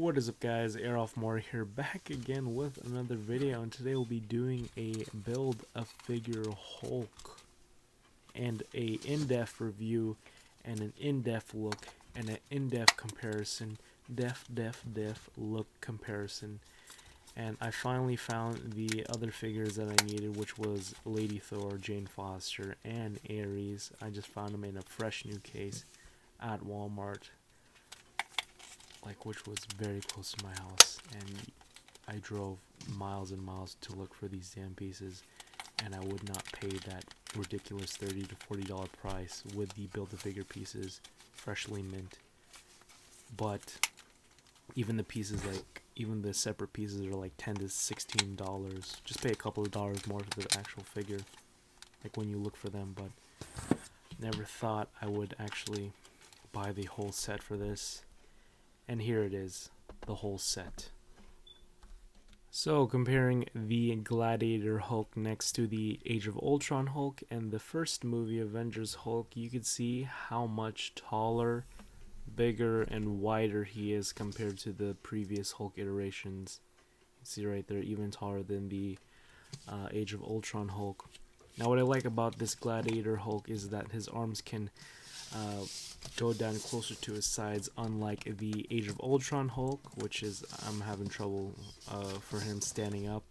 What is up, guys? Arolf here, back again with another video, and today we'll be doing a build of figure Hulk and a in-depth review and an in-depth look and an in-depth comparison, depth look comparison. And I finally found the other figures that I needed, which was Lady Thor, Jane Foster, and Ares. I just found them in a fresh new case at Walmart, which was very close to my house, and I drove miles and miles to look for these damn pieces, and I would not pay that ridiculous $30 to $40 price with the Build-A-Figure pieces freshly mint. But even the pieces, even the separate pieces, are like $10 to $16. Just pay a couple of dollars more for the actual figure, when you look for them. But never thought I would actually buy the whole set for this. And here it is, the whole set. So comparing the Gladiator Hulk next to the Age of Ultron Hulk and the first movie Avengers Hulk, you can see how much taller, bigger, and wider he is compared to the previous Hulk iterations. You can see right there, even taller than the Age of Ultron Hulk. Now what I like about this Gladiator Hulk is that his arms can go down closer to his sides, unlike the Age of Ultron Hulk, which is, I'm having trouble for him standing up,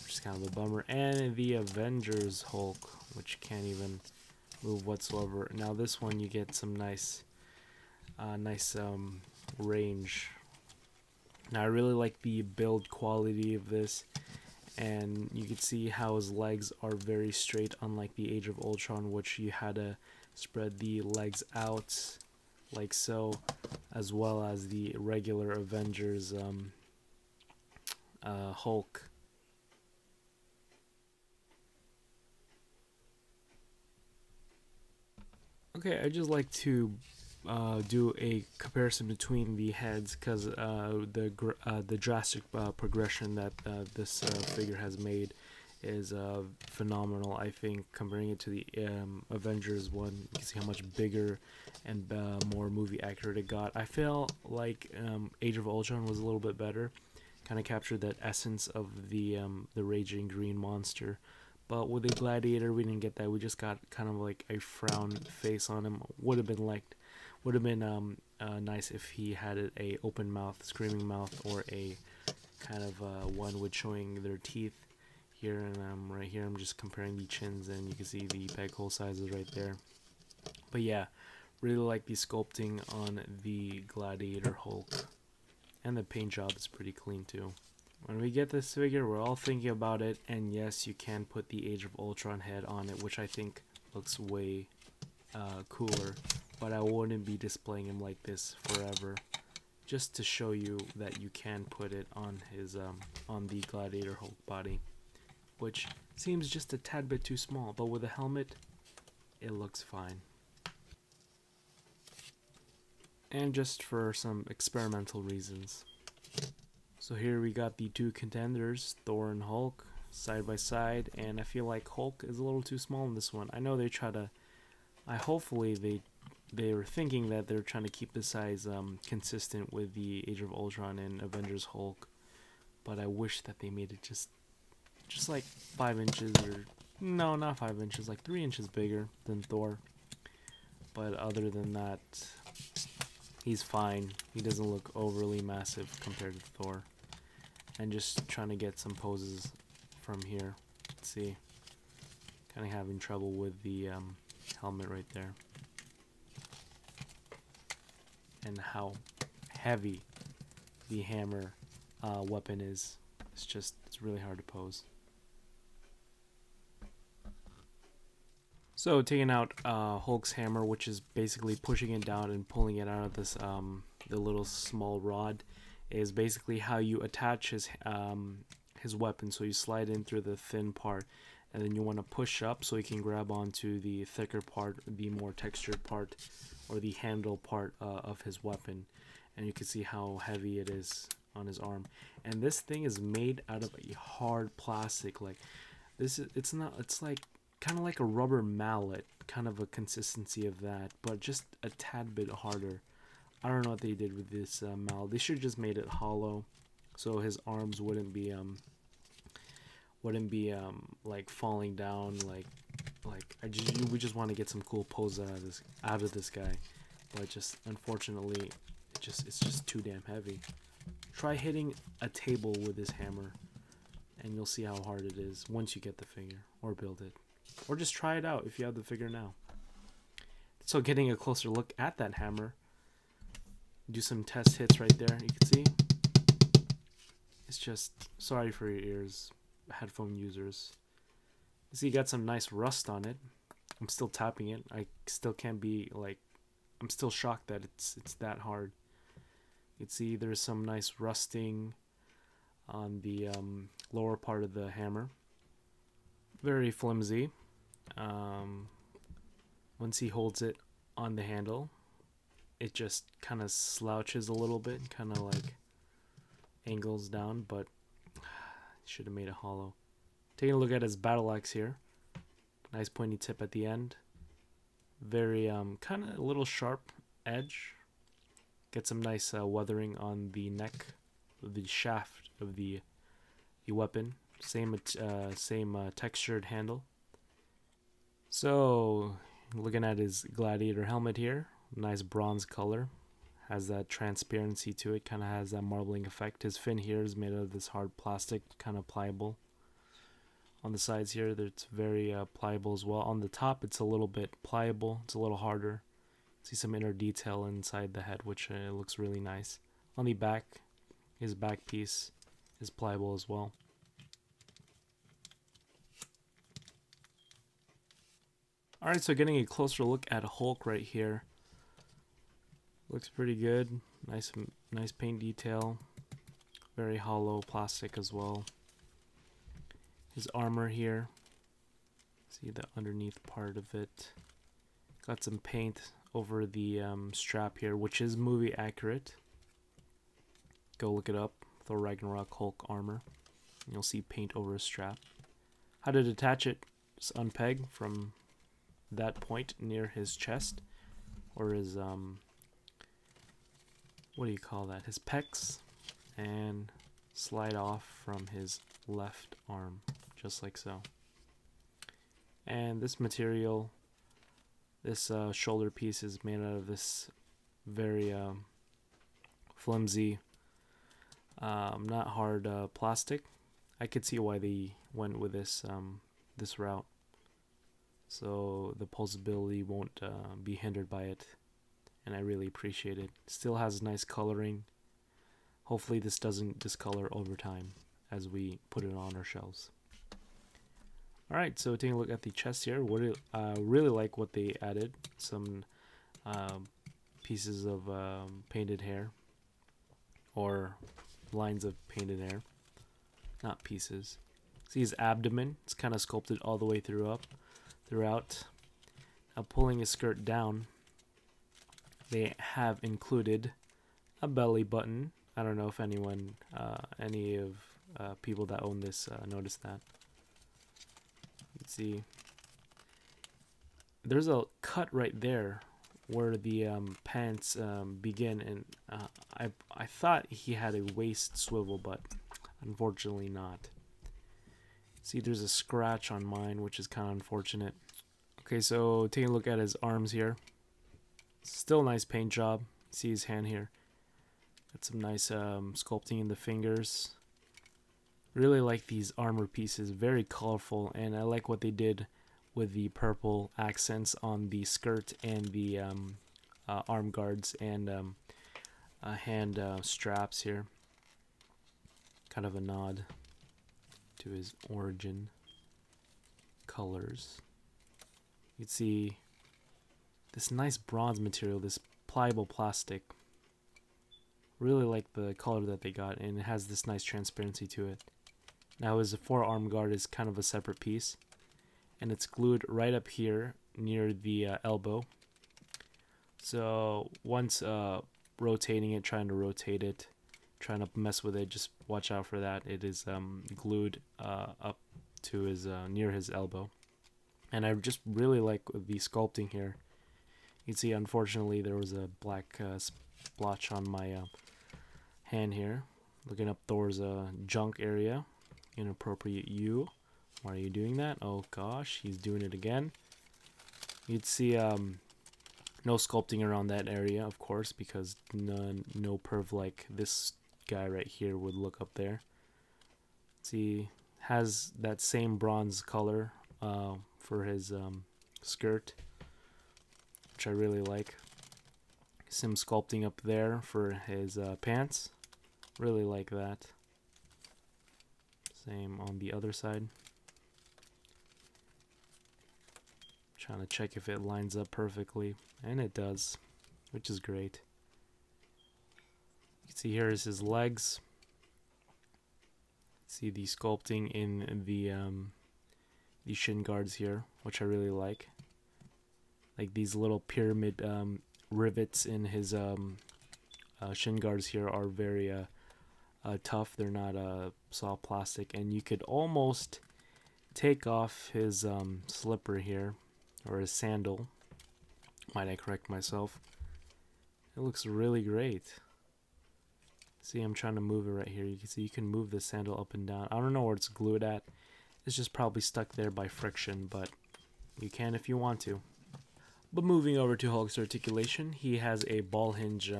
which is kind of a bummer, and the Avengers Hulk, which can't even move whatsoever. Now this one you get some nice range. Now I really like the build quality of this, and you can see how his legs are very straight, unlike the Age of Ultron, which you had to spread the legs out like so, as well as the regular Avengers Hulk. Okay, I just like to do a comparison between the heads, because the drastic progression that this figure has made is phenomenal. I think comparing it to the Avengers one, you can see how much bigger and more movie accurate it got. I feel like Age of Ultron was a little bit better, kind of captured that essence of the raging green monster. But with the Gladiator, we didn't get that. We just got kind of like a frown face on him. Would have been nice if he had a open mouth, screaming mouth, or a kind of one with showing their teeth. Here and right here, I'm just comparing the chins, and you can see the peg hole sizes right there. But yeah, really like the sculpting on the Gladiator Hulk, and the paint job is pretty clean too. When we get this figure, we're all thinking about it, and yes, you can put the Age of Ultron head on it, which I think looks way cooler. But I wouldn't be displaying him like this forever, just to show you that you can put it on his on the Gladiator Hulk body, which seems just a tad bit too small, but with a helmet, it looks fine. And just for some experimental reasons. So here we got the two contenders, Thor and Hulk, side by side, and I feel like Hulk is a little too small in this one. I know they try to, hopefully they were thinking that they're trying to keep the size consistent with the Age of Ultron and Avengers Hulk, but I wish that they made it just like 5 inches, or no, not 5 inches, like 3 inches bigger than Thor. But other than that, he's fine. He doesn't look overly massive compared to Thor. And just trying to get some poses from here. Let's see, kind of having trouble with the helmet right there, and how heavy the hammer weapon is. It's really hard to pose. So taking out Hulk's hammer, which is basically pushing it down and pulling it out of this the little small rod, is basically how you attach his weapon. So you slide in through the thin part, and then you want to push up so you can grab onto the thicker part, the more textured part, or the handle part of his weapon. And you can see how heavy it is on his arm. And this thing is made out of a hard plastic. Like this is, it's like kind of like a rubber mallet, kind of a consistency of that, but just a tad bit harder. I don't know what they did with this mallet. They should have just made it hollow, so his arms wouldn't be like falling down. Like we just want to get some cool pose out of this guy, but just unfortunately, it's just too damn heavy. Try hitting a table with this hammer, and you'll see how hard it is once you get the figure or build it, or just try it out if you have the figure now. So getting a closer look at that hammer, do some test hits right there. You can see it's just, sorry for your ears, headphone users. You see, you got some nice rust on it. I'm still tapping it. I still can't be like, I'm still shocked that it's that hard. You can see there's some nice rusting on the lower part of the hammer. Very flimsy. Once he holds it on the handle, it just kind of slouches a little bit, kind of like angles down, but should have made it hollow. Taking a look at his battle axe here. Nice pointy tip at the end. Very kind of a little sharp edge. Get some nice weathering on the neck, the shaft of the weapon. Same textured handle. So looking at his Gladiator helmet here, nice bronze color. Has that transparency to it, kind of has that marbling effect. His fin here is made out of this hard plastic, kind of pliable. On the sides here, it's very pliable as well. On the top, it's a little bit pliable. It's a little harder. See some inner detail inside the head, which looks really nice. On the back, his back piece is pliable as well. Alright, so getting a closer look at Hulk right here. Looks pretty good. Nice paint detail. Very hollow plastic as well. His armor here. See the underneath part of it. Got some paint over the strap here, which is movie accurate. Go look it up. Thor Ragnarok Hulk armor. And you'll see paint over a strap. How to detach it? Just unpeg from that point near his chest, or his what do you call that? His pecs, and slide off from his left arm, just like so. And this material, this shoulder piece is made out of this very flimsy, not hard plastic. I could see why they went with this this route, so the posability won't be hindered by it, and I really appreciate it. Still has nice coloring. Hopefully this doesn't discolor over time as we put it on our shelves. Alright, so taking a look at the chest here, really like what they added. Some pieces of painted hair, or lines of painted hair, not pieces. See his abdomen, it's kind of sculpted all the way throughout. Now pulling his skirt down, they have included a belly button. I don't know if anyone, any of people that own this noticed that. You can see there's a cut right there where the pants begin, and I thought he had a waist swivel, but unfortunately not. See, there's a scratch on mine, which is kind of unfortunate. Okay, so taking a look at his arms here. Still nice paint job. See his hand here. Got some nice sculpting in the fingers. Really like these armor pieces. Very colorful, and I like what they did with the purple accents on the skirt and the arm guards and hand straps here. Kind of a nod to his origin colors. You can see this nice bronze material, this pliable plastic. Really like the color that they got, and it has this nice transparency to it. Now his forearm guard is kind of a separate piece, and it's glued right up here near the elbow. So once rotating it, trying to rotate it, trying to mess with it, just watch out for that. It is glued up to his near his elbow. And I just really like the sculpting here. You see, unfortunately, there was a black splotch on my hand here. Looking up Thor's junk area. Inappropriate you. Why are you doing that? Oh gosh, he's doing it again. You'd see no sculpting around that area, of course, because no perv like this guy right here would look up there. See, has that same bronze color for his skirt, which I really like. Some sculpting up there for his pants. Really like that. Same on the other side. Trying to check if it lines up perfectly, and it does, which is great. You can see here is his legs. See the sculpting in the shin guards here, which I really like. Like these little pyramid rivets in his shin guards here are very tough. They're not soft plastic, and you could almost take off his slipper here, or his sandal. Might I correct myself? It looks really great. See, I'm trying to move it right here. You can see you can move the sandal up and down. I don't know where it's glued at. It's just probably stuck there by friction, but you can if you want to. But moving over to Hulk's articulation, he has a ball hinge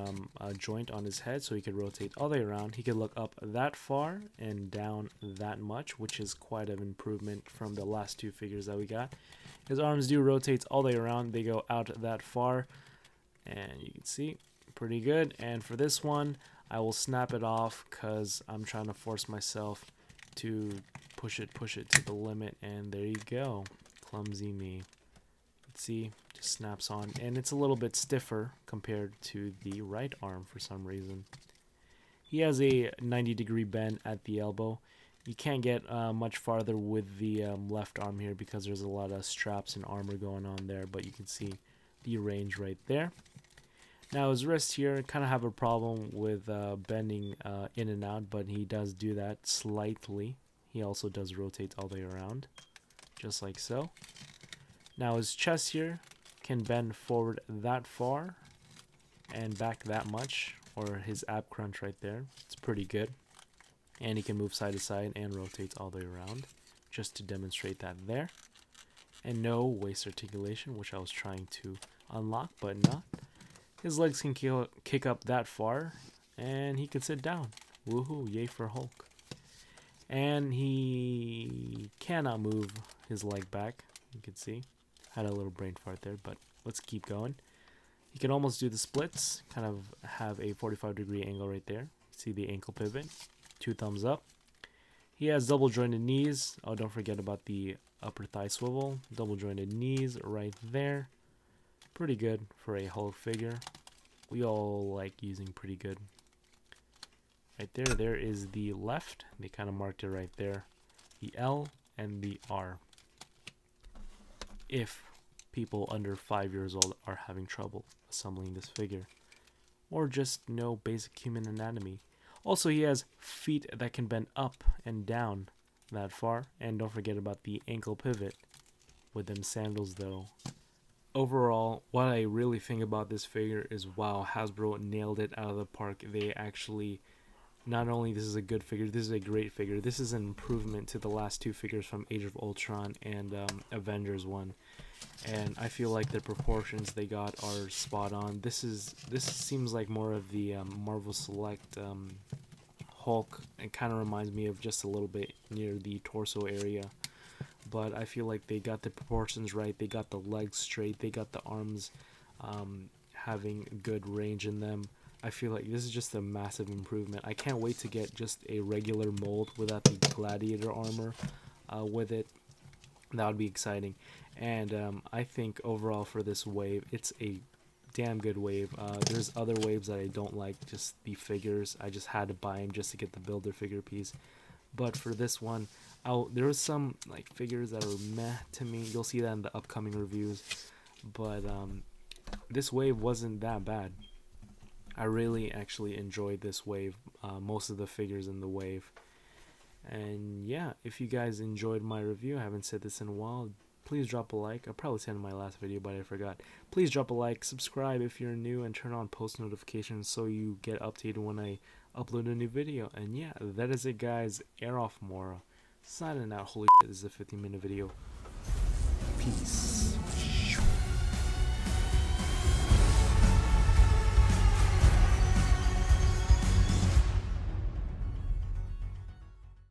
joint on his head, so he could rotate all the way around. He could look up that far and down that much, which is quite an improvement from the last two figures that we got. His arms do rotate all the way around. They go out that far, and you can see, pretty good. And for this one, I will snap it off because I'm trying to force myself to push it to the limit, and there you go. Clumsy me. See, just snaps on, and it's a little bit stiffer compared to the right arm for some reason. He has a 90-degree bend at the elbow. You can't get much farther with the left arm here because there's a lot of straps and armor going on there, but you can see the range right there. Now his wrist here kind of have a problem with bending in and out, but he does do that slightly. He also does rotate all the way around, just like so. Now his chest here can bend forward that far and back that much, or his ab crunch right there. It's pretty good. And he can move side to side and rotates all the way around, just to demonstrate that there. And no waist articulation, which I was trying to unlock, but not. His legs can kick up that far, and he can sit down. Woohoo, yay for Hulk. And he cannot move his leg back, you can see. Had a little brain fart there, but let's keep going. He can almost do the splits, kind of have a 45-degree angle right there. See the ankle pivot, 2 thumbs up. He has double jointed knees. Oh, don't forget about the upper thigh swivel. Double jointed knees right there. Pretty good for a Hulk figure. We all like using pretty good. Right there, there is the left. They kind of marked it right there. The L and the R. If people under 5 years old are having trouble assembling this figure, or just know basic human anatomy. Also, he has feet that can bend up and down that far, and don't forget about the ankle pivot with them sandals though. Overall, what I really think about this figure is, wow, Hasbro nailed it out of the park. They actually, not only this is a good figure, this is a great figure. This is an improvement to the last two figures from Age of Ultron and Avengers 1. And I feel like the proportions they got are spot on. This seems like more of the Marvel Select Hulk. It kind of reminds me of just a little bit near the torso area. But I feel like they got the proportions right. They got the legs straight. They got the arms having good range in them. I feel like this is just a massive improvement. I can't wait to get just a regular mold without the Gladiator armor with it. That would be exciting. And I think overall for this wave, it's a damn good wave. There's other waves that I don't like, just the figures. I just had to buy them just to get the builder figure piece. But for this one, there was some like figures that were meh to me. You'll see that in the upcoming reviews. But this wave wasn't that bad. I really actually enjoyed this wave, most of the figures in the wave. And yeah, if you guys enjoyed my review, I haven't said this in a while, please drop a like. I probably said in my last video, but I forgot. Please drop a like, subscribe if you're new, and turn on post notifications so you get updated when I upload a new video. And yeah, that is it, guys. Arolf signing out. Holy shit, this is a 15-minute video. Peace.